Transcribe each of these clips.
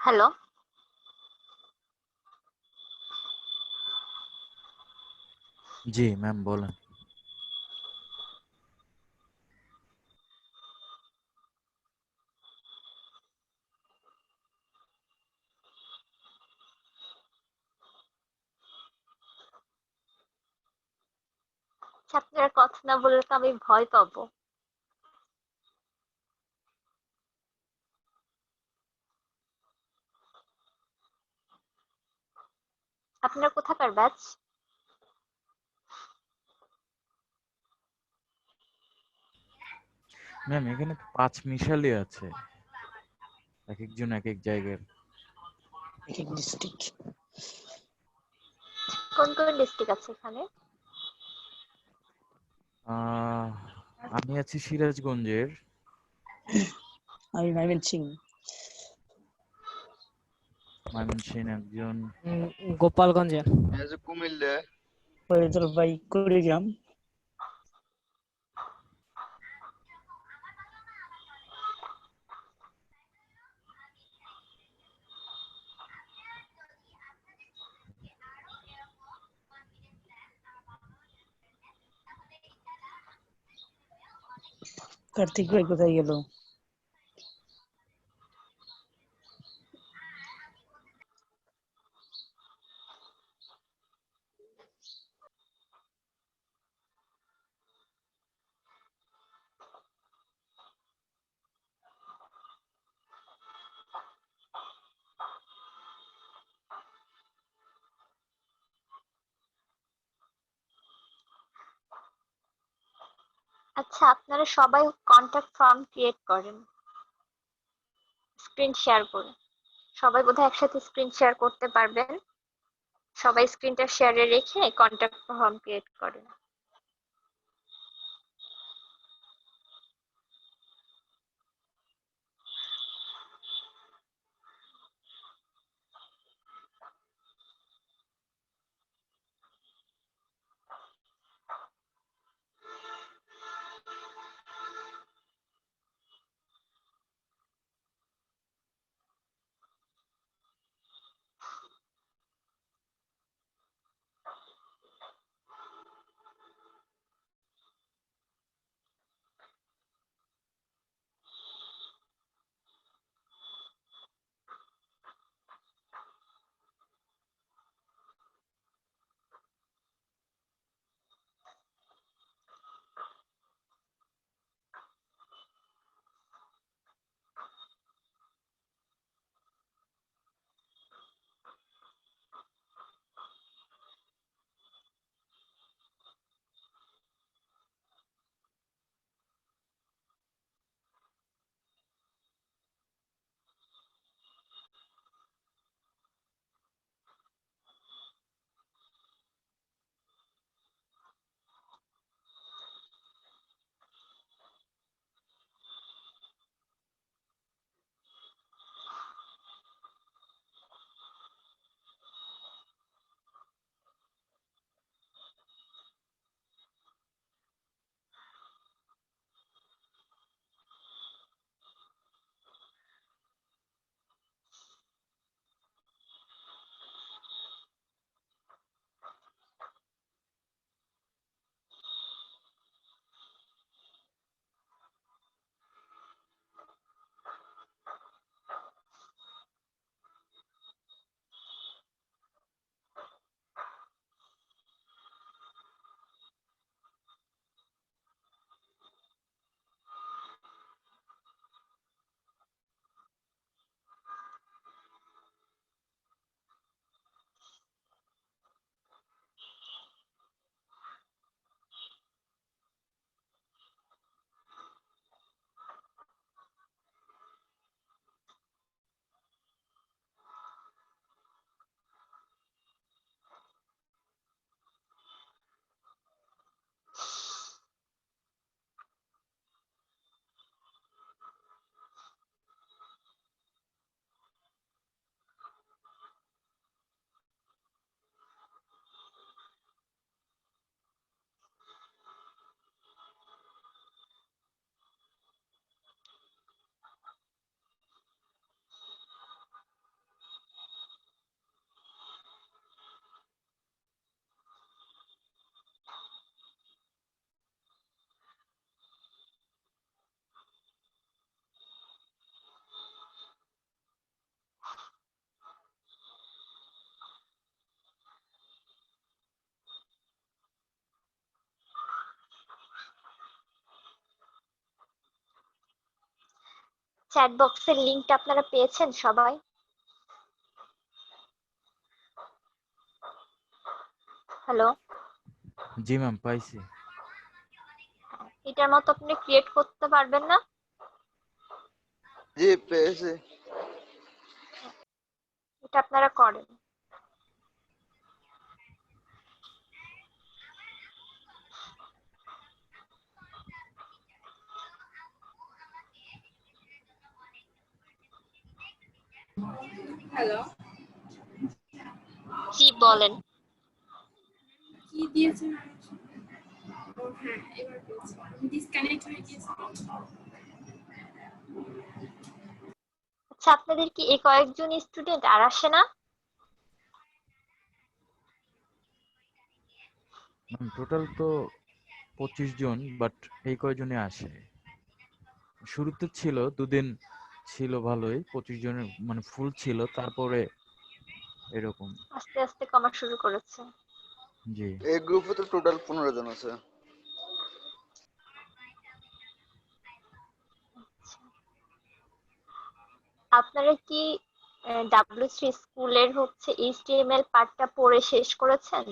Hello. জি ma'am বলেন। আচ্ছা, আপনারা কথা না বললে তো আমি ভয় পাবো। আপনারা কোথাকার ব্যাচ? ম্যাম এখানে তো পাঁচ মিশালি আছে, এক একজন এক এক জায়গার। এক এক ডিস্ট্রিক্ট। কোন কোন ডিস্ট্রিক্ট আছে এখানে? আহ, আমি আছি সিরাজগঞ্জের। আমি ময়মনসিং। ময়মনসিংহ একজন। গোপালগঞ্জের। কুমিল্লা। ফরিদুল ভাই কুড়িগ্রাম। কার্তিক ভাই কোথায় গেল? আচ্ছা, আপনারা সবাই কন্টাক্ট ফর্ম ক্রিয়েট করেন স্ক্রিন শেয়ার করে। সবাই বোধহয় একসাথে স্ক্রিন শেয়ার করতে পারবেন। সবাই স্ক্রিনটা শেয়ারে রেখে কন্টাক্ট ফর্ম ক্রিয়েট করেন। চ্যাট বক্সের লিংকটা আপনারা পেয়েছেন সবাই? হ্যালো, জি ম্যাম, পাইছি। এটার মতো আপনি ক্রিয়েট করতে পারবেন না? জি পেয়েছি। এটা আপনারা করেন। হ্যালো, জি বলেন। কি দিয়েছে? ও হ্যাঁ, এবার পেয়েছি। আমি ডিসকানেক্ট হয়ে গিয়েছি। আচ্ছা, আপনাদের কি এই কয়েকজন স্টুডেন্ট আর আসে না? ম্যাম টোটাল তো 25 জন, বাট এই কয়জনে আসে। শুরুতে ছিল 2 দিন ছিল ভালোই, 25 জনের মানে ফুল ছিল, তারপরে এরকম। আস্তে আস্তে কমা শুরু করেছে। জি এই গ্রুপে তো টোটাল 15 জন আছে। আপনারা কি ডাব্লিউ3 স্কুলের হচ্ছে এইচটিএমএল পার্টটা পড়ে শেষ করেছেন?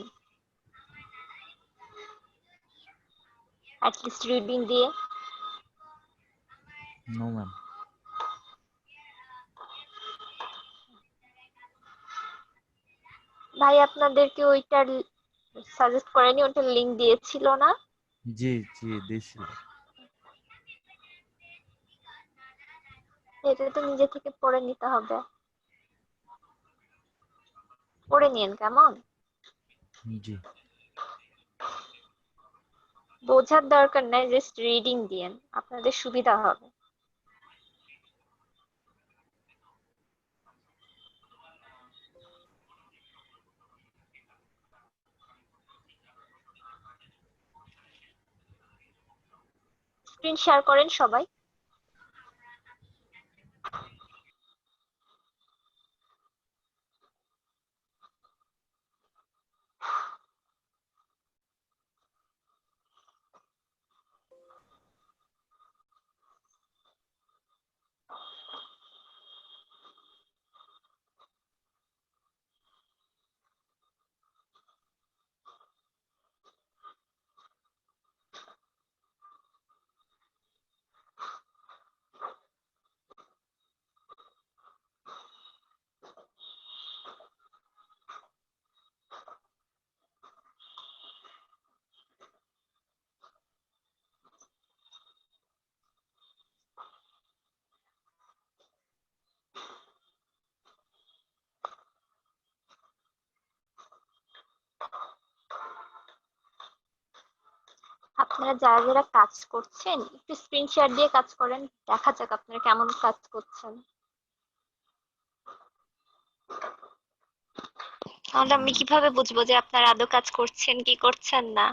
অ্যাটলিস্ট রিডিং দিয়ে? No ma'am. ভাই আপনাদেরকে ওইটার সাজেস্ট করেনি, ওটার লিংক দিয়েছিল না? জি জি দিছিল। এটা তো নিজে থেকে পড়ে নিতে হবে। পড়ে নিন কেমন? জি বোঝার দরকার নাই, জাস্ট রিডিং দিয়েন, আপনাদের সুবিধা হবে। স্ক্রিন শেয়ার করেন সবাই। আপনারা যারা যারা কাজ করছেন একটু স্ক্রিন শেয়ার দিয়ে কাজ করেন, দেখা যাক আপনারা কেমন কাজ করছেন। তাহলে আমি কিভাবে বুঝবো যে আপনারা আদৌ কাজ করছেন কি করছেন না?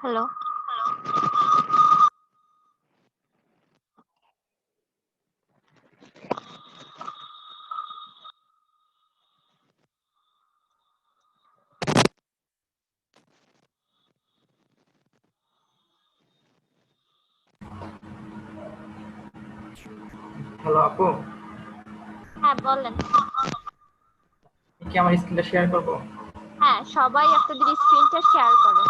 হ্যালো। হ্যালো আপু, হ্যাঁ বলেন। কি আমার স্ক্রিনটা শেয়ার করবো? হ্যাঁ, সবাই আপনাদের স্ক্রিনটা শেয়ার করো।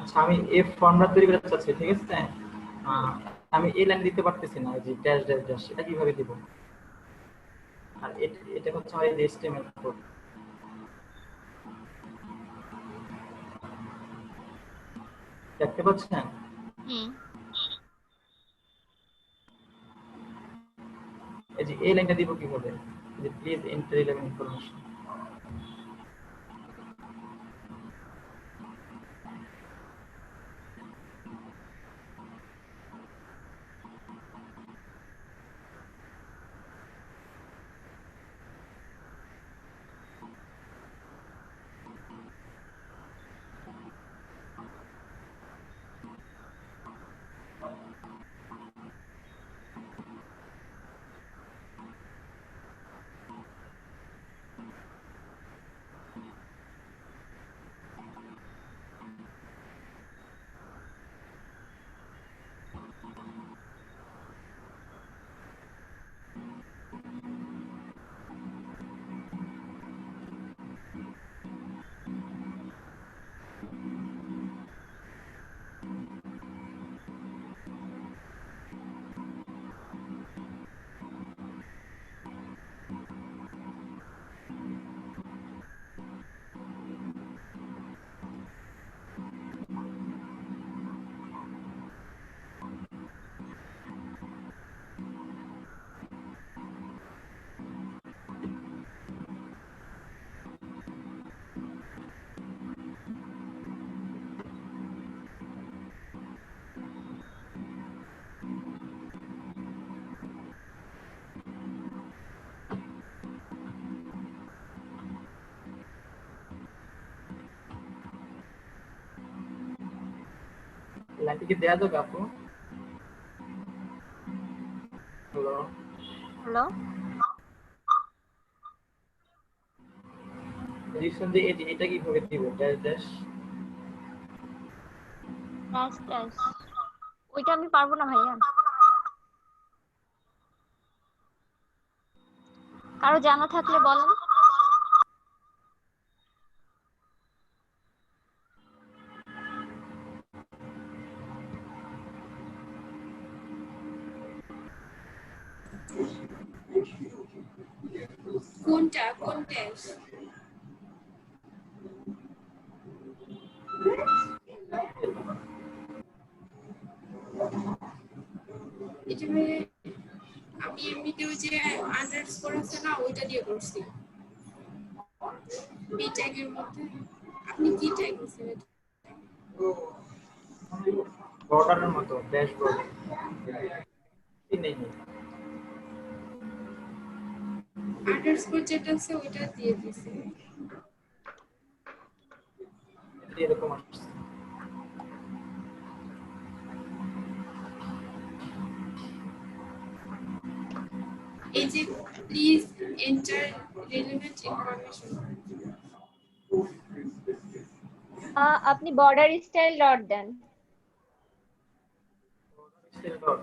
আচ্ছা, আমি এফ ফর্মুলা তৈরি করতে চাচ্ছি, ঠিক আছে? আমি এই লাইন দিতে পারতেছি না, যে ড্যাশ ড্যাশ ড্যাশ, এটা কিভাবে দিব? আর এটা হচ্ছে আমার এইচটিএমএল কোড। দেখতে পাচ্ছেন? হুম। এই যে এই লাইনটা দিব কিভাবে? যে প্লিজ এন্টার 11 ইনফরমেশন। লাইনটা কি দেয়া যাবে আপু? Hello, hello. রিসেন্টলি এটা কিভাবে দিব? Dash dash. Dash dash. ওইটা আমি পারবো না ভাইয়া। কারো জানা থাকলে বলেন। কোনটা কোন ড্যাশ? এটা ভাইয়া আমি এমনিতে ওই যে আন্ডারস্কোর আছে না, ওইটা দিয়ে করছি। বি ট্যাগের মধ্যে আপনি কি ট্যাগ দিছেন? বর্ডারের মতো, ড্যাশ বর্ডার। কি নেই? আন্ডারস্কোর যেটা আছে ওইটা দিয়ে দিছি। এরকম আসছে। এই যে প্লিজ এন্টার রিলেভেন্ট ইনফরমেশন। আপনি বর্ডার স্টাইল ডট দেন। Dot.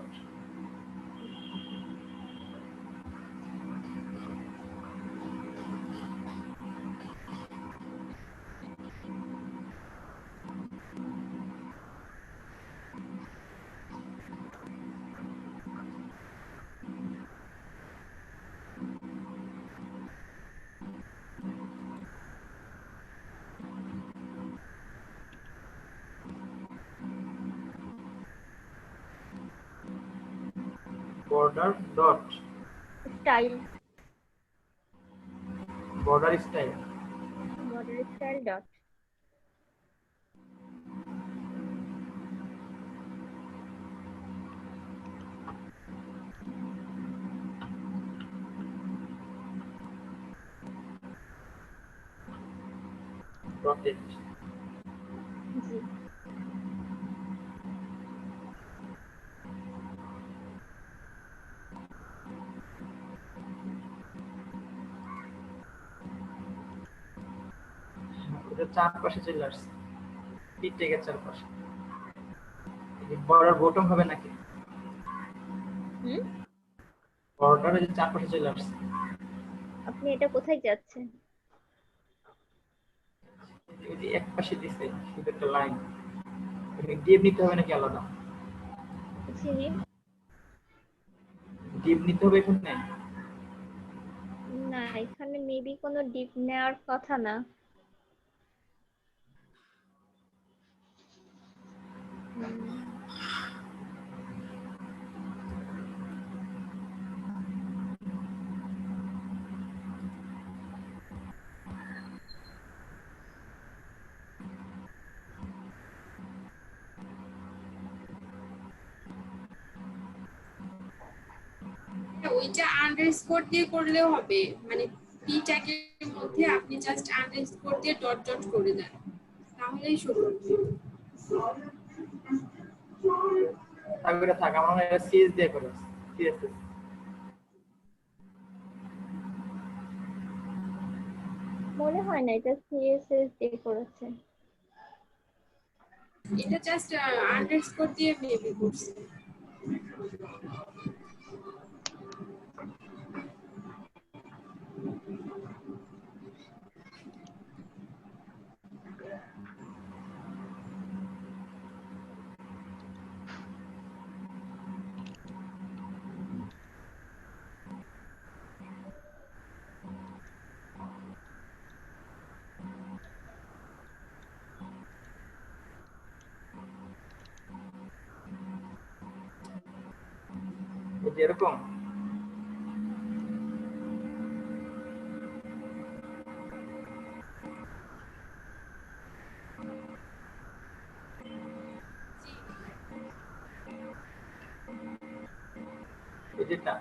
Border dot style. Border style. Border style dot. Rotate. জি। ওটা চারপাশে চলে আসছে, পিঠের চারপাশে। বর্ডার বটম হবে নাকি? হুম? বর্ডার যে চারপাশে চলে আসছে। আপনি এটা কোথায় যাচ্ছেন? ওই যে এক পাশে দিছে শুধু একটা লাইন, ডিপ নিতে হবে নাকি আলাদা? জি। ডিপ নিতে হবে এখানে? না, এখানে মেবি কোনো ডিপ নেওয়ার কথা না। ওইটা আন্ডারস্কোর দিয়ে করলেও হবে, মানে পি ট্যাগের মধ্যে আপনি জাস্ট আন্ডারস্কোর দিয়ে ডট ডট করে দেন, তাহলেই শুরু হবে। তারপরে থাক, আমার মনে হয় সিএস দিয়ে করে, সিএসএস। মনে হয় না এটা সিএসএস দিয়ে করেছে। এটা জাস্ট আন্ডারস্কোর দিয়ে মেবি করছে। এই যে এরকম। এই যেটা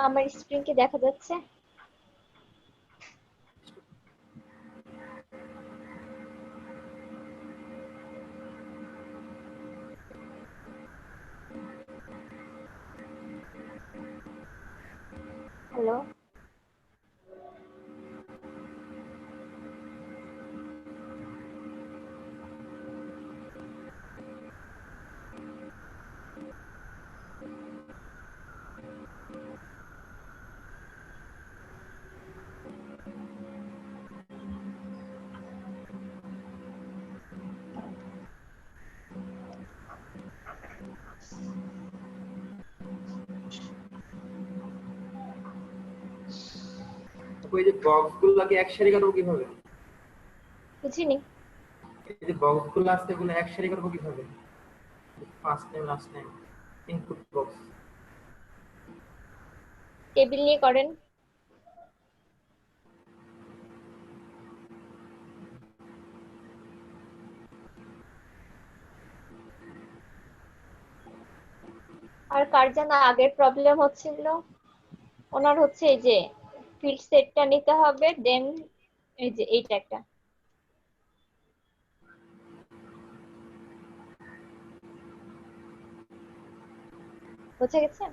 আমার স্ক্রিন কি দেখা যাচ্ছে? হ্যালো? ওই যে বক্সগুলোকে এক সারি করবো কিভাবে? বুঝিনি। এই যে বক্সগুলো আছে এগুলো এক সারি করবো কিভাবে? First name last name input box. Table নিয়ে করেন। আর কার যেন আগের প্রবলেম হচ্ছিল, ওনার হচ্ছে এই যে ফিল্ড সেটটা নিতে হবে, দেন এই যে এইটা একটা বুঝে গেছে।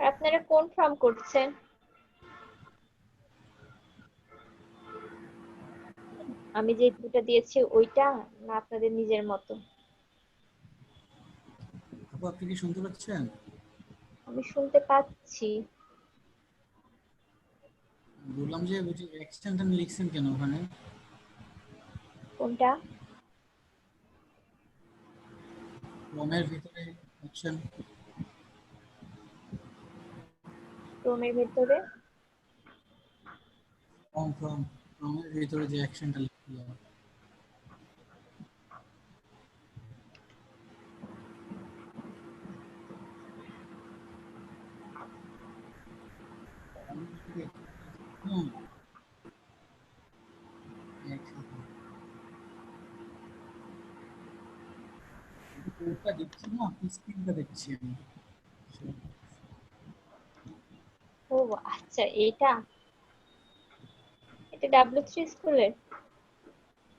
আর আপনারা কোন ফর্ম করছেন? আমি যে দুটো দিয়েছি ওইটা, না আপনাদের নিজের মতো? আপু আপনি কি শুনতে পাচ্ছেন? আমি শুনতে পাচ্ছি। বললাম যে ওই যে এক্সটেনশন লিখছেন কেন ওখানে? কোনটা? ফর্মের ভিতরে অপশন রুমের ভেতরে ফর্মের ভিতরে যে অ্যাকশনটা লিখতে হবে। হুম কোডটা দেখছি না, স্ক্রিনটা দেখছি আমি। ও আচ্ছা, এটা এটা W3 স্কুলের।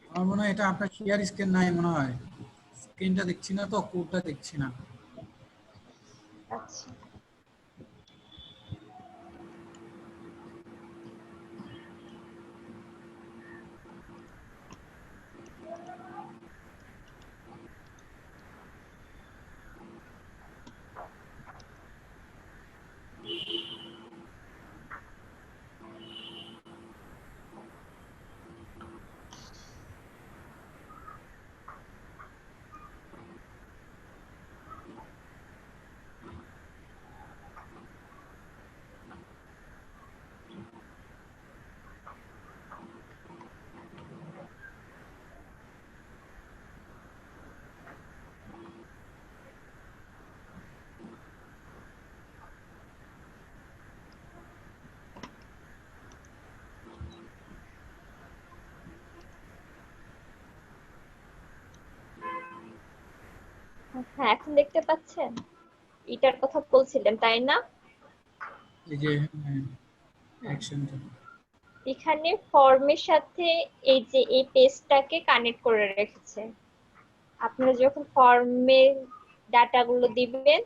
আমার মনে হয় এটা আপনার শেয়ার স্ক্রিন নাই মনে হয়, স্ক্রিনটা দেখছি না তো কোডটা দেখছি না। আচ্ছা, হ্যাঁ এখন দেখতে পাচ্ছেন? এটার কথা বলছিলেন তাই না? এই যে অ্যাকশনটা এখানে ফর্মের সাথে এই যে এই পেজটাকে কানেক্ট করে রেখেছে। আপনারা যখন ফর্মের ডাটাগুলো দিবেন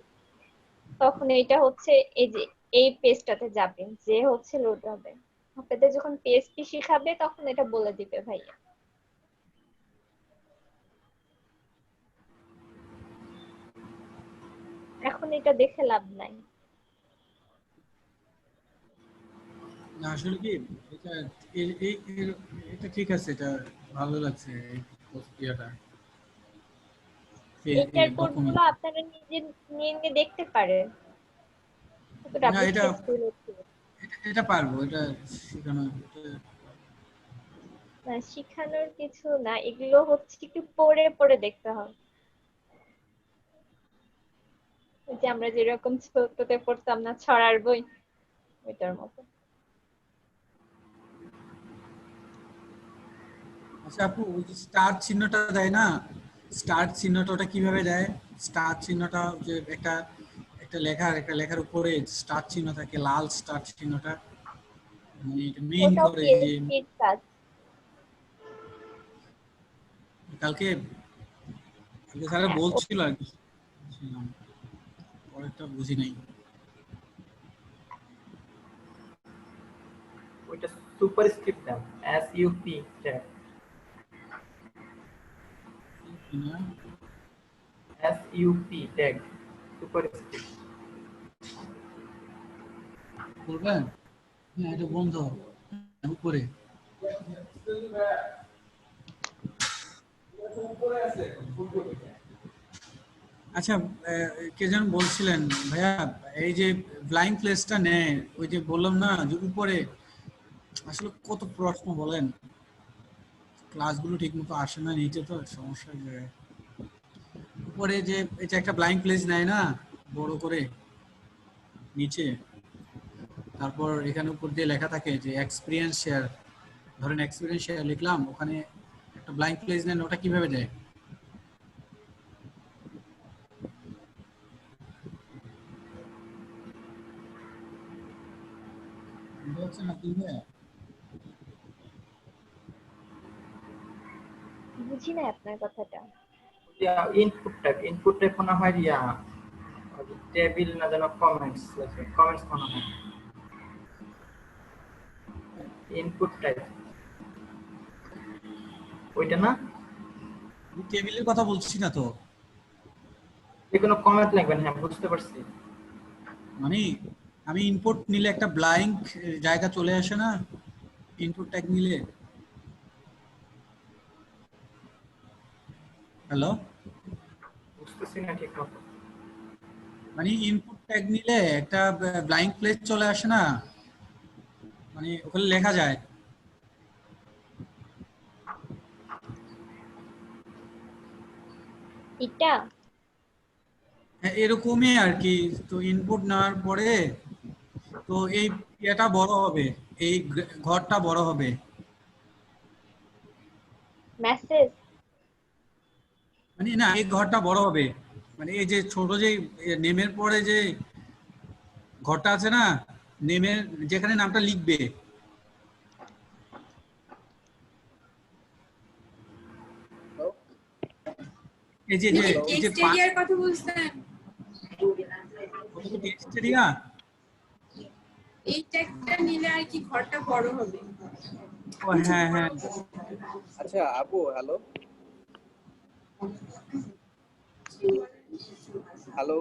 তখন এটা হচ্ছে এই যে এই পেজটাতে যাবে, যে হচ্ছে লোড হবে। আপনাদের যখন পেজটি শিখাবে তখন এটা বলে দিবে ভাইয়া। এখন এটা দেখে লাভ নাই। না আসলে কি এটা এটা ঠিক আছে, এটা ভালো লাগছে এই প্রক্রিয়াটা। এটার ডকুমেন্ট কোডগুলো আপনারা নিজে নিয়ে নিয়ে দেখতে পারেন। না, এটা এটা পারবো, এটা শেখানো না, শিখানোর কিছু না, এগুলো হচ্ছে একটু পড়ে পড়ে দেখতে হবে। ওই যে আমরা যেরকম ছোটতে পড়তাম না ছড়ার বই, ওইটার মতো। আচ্ছা আপু, ওই যে স্টার চিহ্নটা দেয় না, স্টার চিহ্নটা ওটা কিভাবে দেয়? স্টার চিহ্নটা যে একটা একটা লেখার উপরে স্টার চিহ্ন থাকে, লাল স্টার চিহ্নটা, মানে এটা মেইন ওটাও করে যে পিএইচপির কাজ। কালকে কালকে স্যার হ্যাঁ, বলছিল আর কি, বুঝছিলাম, পরেরটা বুঝি নাই। ওইটা সুপারস্ক্রিপ্ট দেন, SUP ট্যাগ, না, SUP ট্যাগ সুপারস্ক্রিপ্ট। বলবেন? হ্যাঁ, এটা বন্ধ উপরে। আচ্ছা, কে যেন বলছিলেন ভাইয়া, এই যে ফ্লাইং প্লেসটা নেয়, ওই যে বললাম না যে উপরে, আসলে কত প্রশ্ন বলেন, ক্লাসগুলো ঠিক মতো আসে না, নিচে তো সমস্যা হয়ে যায়। উপরে যে এটা একটা ব্লাইন্ড প্লেস নেয় না বড় করে নিচে, তারপর এখানে উপর দিয়ে লেখা থাকে যে এক্সপিরিয়েন্স শেয়ার, ধরেন এক্সপিরিয়েন্স শেয়ার লিখলাম, ওখানে একটা ব্লাইন্ড প্লেস নেন, ওটা কিভাবে দেয়? বুঝতে পারছেন আপনি? বুঝি না আপনার কথাটা। ইনপুট টাইপ মনে হয় টেবিল না যেন কমেন্টস আছে, কমেন্টস মনে হয় ইনপুট টাইপ, ওইটা না? আমি টেবিলের কথা বলছি না তো, যে কোনো কমেন্ট লিখবেন, হ্যাঁ বুঝতে পারছি। মানে আমি ইনপুট নিলে একটা ব্ল্যাঙ্ক জায়গা চলে আসে না ইনপুট ট্যাগ নিলে? হ্যালো, বুঝতেছি না ঠিক মতো। মানে ইনপুট ট্যাগ নিলে একটা ব্ল্যাঙ্ক প্লেস চলে আসে না, মানে ওখানে লেখা যায়। এটা হ্যাঁ, এরকমই আর কি। তো ইনপুট নেওয়ার পরে তো এই এটা বড় হবে, এই ঘরটা বড় হবে। মেসেজ। মানে না, এই ঘরটা বড় হবে, মানে এই যে ছোট যে নেমের পরে যে ঘরটা আছে না, নেমের যেখানে নামটা লিখবে, এই যে আপনি যে কি এই যে টেক্সট এরিয়ার কথা বলছেন? টেক্সট এরিয়া, এই ট্যাগটা নিলে আর কি ঘরটা বড় হবে। ও হ্যাঁ হ্যাঁ, আচ্ছা আপু, হ্যালো হ্যালো,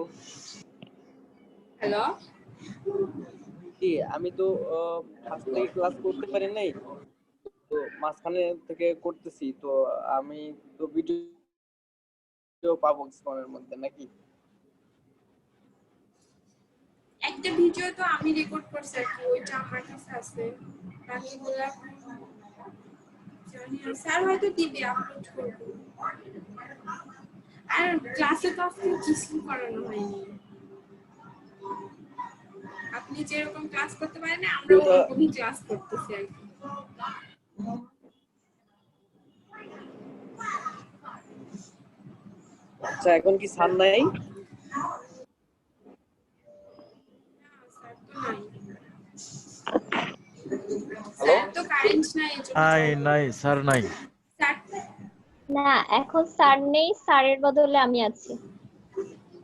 হ্যালো, জি আমি তো ফার্স্ট থেকে ক্লাস করতে পারি নাই, তো মাঝখানে থেকে করতেছি, তো আমি তো ভিডিও পাবো কিছুক্ষণের মধ্যে নাকি? একটা ভিডিও তো আমি রেকর্ড করছি আর কি, ওইটা আমার কাছে আছে, বাকিগুলো জানি না, স্যার হয়তো দিবে, আপলোড করবো। আর ক্লাসে তো আজকে কিছু করানো হয়নি, আপনি যেরকম ক্লাস করতে পারেন না, আমরা ওরকমই ক্লাস করতেছি আর কি। আচ্ছা, এখন কি স্যার নাই? স্যার তো কারেন্ট নাই, নাই স্যার নাই। স্যার না, এখন স্যার নেই, স্যারের বদলে আমি আছি।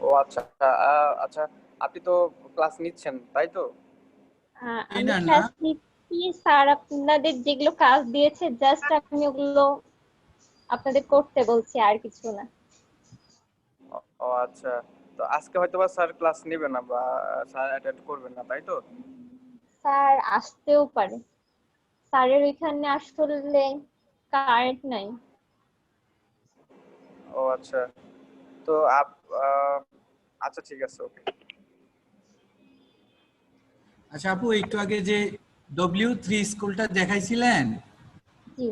ও আচ্ছা, আচ্ছা আপনি তো ক্লাস নিচ্ছেন তাই তো? আমি না না, ক্লাস নিচ্ছি, স্যার আপনাদের যেগুলো কাজ দিয়েছে জাস্ট আমি ওগুলো আপনাদের করতে বলছি, আর কিছু না। ও আচ্ছা, তো আজকে হয়তোবা স্যার ক্লাস নেবে না বা স্যার অ্যাটেন্ড করবেন না তাই তো? স্যার আসতেও পারে, স্যারের ওইখানে আসলে কারেন্ট নাই। ও আচ্ছা, তো আচ্ছা ঠিক আছে, ওকে। আচ্ছা আপু, একটু আগে যে W3 স্কুলটা দেখাইছিলেন, জি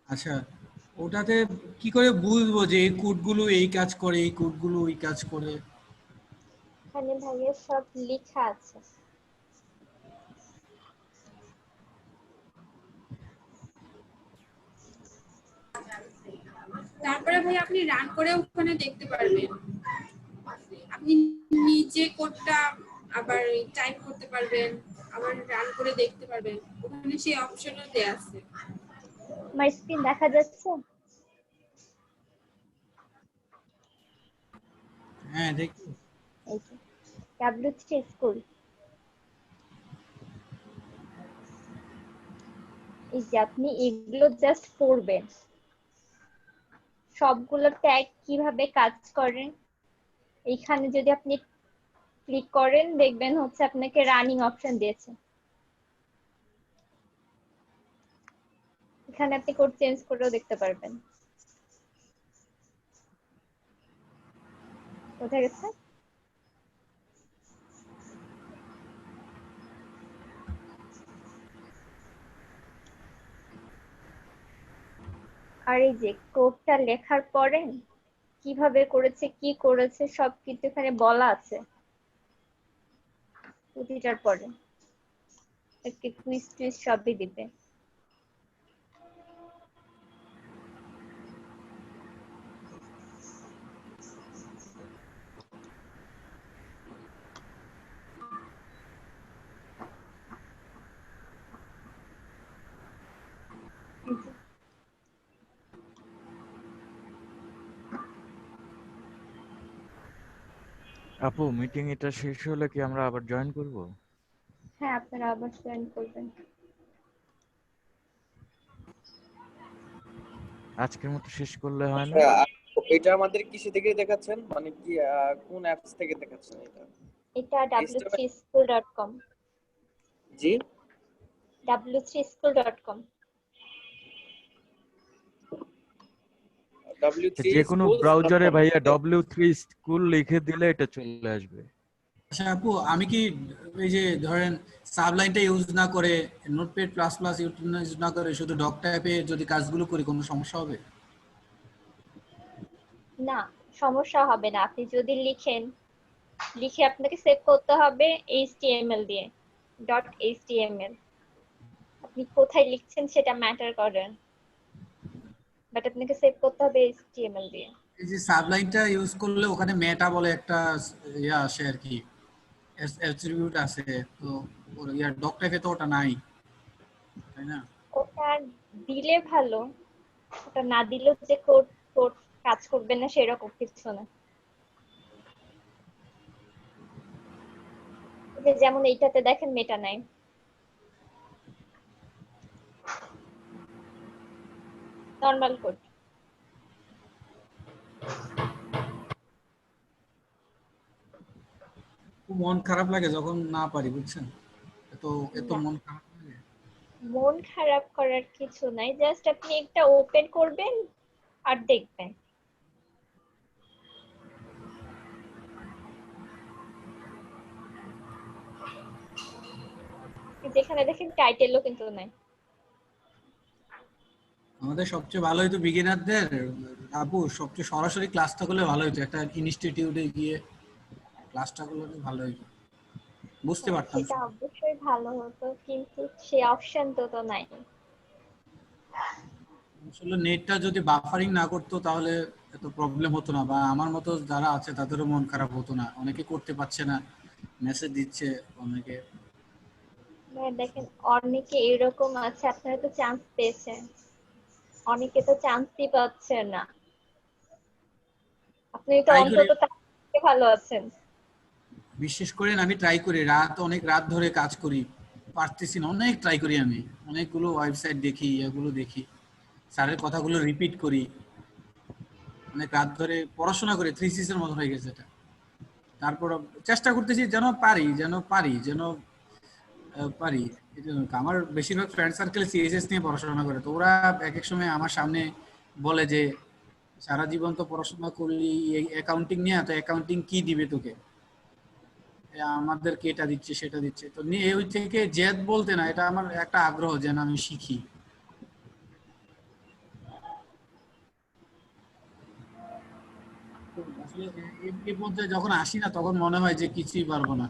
আচ্ছা ওটাতে কি করে বুঝবো যে এই কোডগুলো এই কাজ করে, এই কোডগুলো ওই কাজ করে? এখানে ভাইয়া সব লেখা আছে। তারপরে ভাই আপনি রান করে ওখানে দেখতে পারবেন, আপনি নিজে কোডটা আবার টাইপ করতে পারবেন, আবার রান করে দেখতে পারবেন, ওখানে সেই অপশনও দেয়া আছে। আমার স্ক্রিন দেখা যাচ্ছে? হ্যাঁ দেখি। এই যে W3 স্কুল, এই যে আপনি এগুলো জাস্ট পড়বেন, সবগুলো ট্যাগ কিভাবে কাজ করে। এইখানে যদি আপনি ক্লিক করেন দেখবেন হচ্ছে আপনাকে রানিং অপশন দিয়েছে, এখানে আপনি কোড চেঞ্জ করেও দেখতে পারবেন। কোথায় গেছে? আর এই যে কোডটা লেখার পরে কিভাবে করেছে, কি করেছে সবকিছু এখানে বলা আছে প্রতিটার পরে, একটি কুইজ টুইজ সবই দিবে। আপু মিটিং এটা শেষ হলে কি আমরা আবার জয়েন করব? হ্যাঁ আপনারা আবার জয়েন করবেন। আজকের মতো শেষ করলে হয় না? এটা আমাদের কিসে থেকে দেখাচ্ছেন, মানে কি কোন অ্যাপস থেকে দেখাচ্ছেন এটা? এটা w3school.com, জি w3school.com। W3 যে কোনো ব্রাউজারে schools.com ভাইয়া W3 স্কুল লিখে দিলে এটা চলে আসবে। আচ্ছা আপু, আমি কি এই যে ধরেন সাবলাইনটা ইউজ না করে, নোটপ্যাড প্লাস প্লাস ইউজ না করে শুধু ডক টাইপে যদি কাজগুলো করি কোনো সমস্যা হবে? না, সমস্যা হবে না। আপনি যদি লিখে আপনাকে সেভ করতে হবে HTML দিয়ে, .html। আপনি কোথায় লিখছেন সেটা ম্যাটার করে, বাট আপনাকে সেভ করতে হবে HTML দিয়ে। এই যে সাবলাইনটা ইউজ করলে ওখানে মেটা বলে একটা ইয়া আসে আর কি, অ্যাট্রিবিউট আছে, তো ওর ইয়া ডক টাইপে তো ওটা নাই, তাই না? ওটা দিলে ভালো, ওটা না দিলেও যে কোড কোড কাজ করবে না সেরকম কিছু না। যে যেমন এইটাতে দেখেন মেটা নাই, নরমাল কোড। খুব মন খারাপ লাগে যখন না পারি, বুঝছেন? এত এত না, মন খারাপ লাগে। মন খারাপ করার কিছু নাই, জাস্ট আপনি একটা ওপেন করবেন আর দেখবেন। যেখানে দেখেন টাইটেলও কিন্তু নাই। আমাদের সবচেয়ে ভালো হতো বিগিনারদের, আপু সবচেয়ে সরাসরি ক্লাসটা করলে ভালো হতো, একটা ইনস্টিটিউটে গিয়ে ক্লাসটা করলে ভালো হতো, বুঝতে হ্যাঁ পারতাম সেটা সব। অবশ্যই ভালো হতো, কিন্তু সে অপশন তো নাই। আসলে নেটটা যদি বাফারিং না করতো তাহলে এত প্রবলেম হতো না, বা আমার মতো যারা আছে তাদেরও মন খারাপ হতো না, অনেকে করতে পারছে না, মেসেজ দিচ্ছে অনেকে। দেখেন অনেকে এরকম আছে, আপনারা তো চান্স পেয়েছেন, অনেকে তো চান্সই পাচ্ছে না। আপনি তো ট্রাই করি, অন্তত তার থেকে ভালো আছেন। বিশেষ করে আমি ট্রাই করি, অনেক রাত ধরে কাজ করি, পারতেছি না, অনেক ট্রাই করি, আমি অনেকগুলো ওয়েবসাইট দেখি, এগুলো দেখি, স্যারের কথাগুলো রিপিট করি, অনেক রাত ধরে পড়াশোনা করে থ্রিসিসের মতো হয়ে গেছে এটা। তারপর চেষ্টা করতেছি যেন পারি। আমার বেশিরভাগ ফ্রেন্ড সার্কেল সিএসএস নিয়ে পড়াশোনা করে, তো ওরা এক এক সময় আমার সামনে বলে যে সারা জীবন তো পড়াশোনা করলি অ্যাকাউন্টিং নিয়ে, তো অ্যাকাউন্টিং কি দিবে তোকে, আমাদেরকে এটা দিচ্ছে সেটা দিচ্ছে, তো নিয়ে ওই থেকে জেদ বলতে না, এটা আমার একটা আগ্রহ যেন আমি শিখি। তো আসলে এই পর্যায়ে যখন আসি না তখন মনে হয় যে কিছুই পারবো না।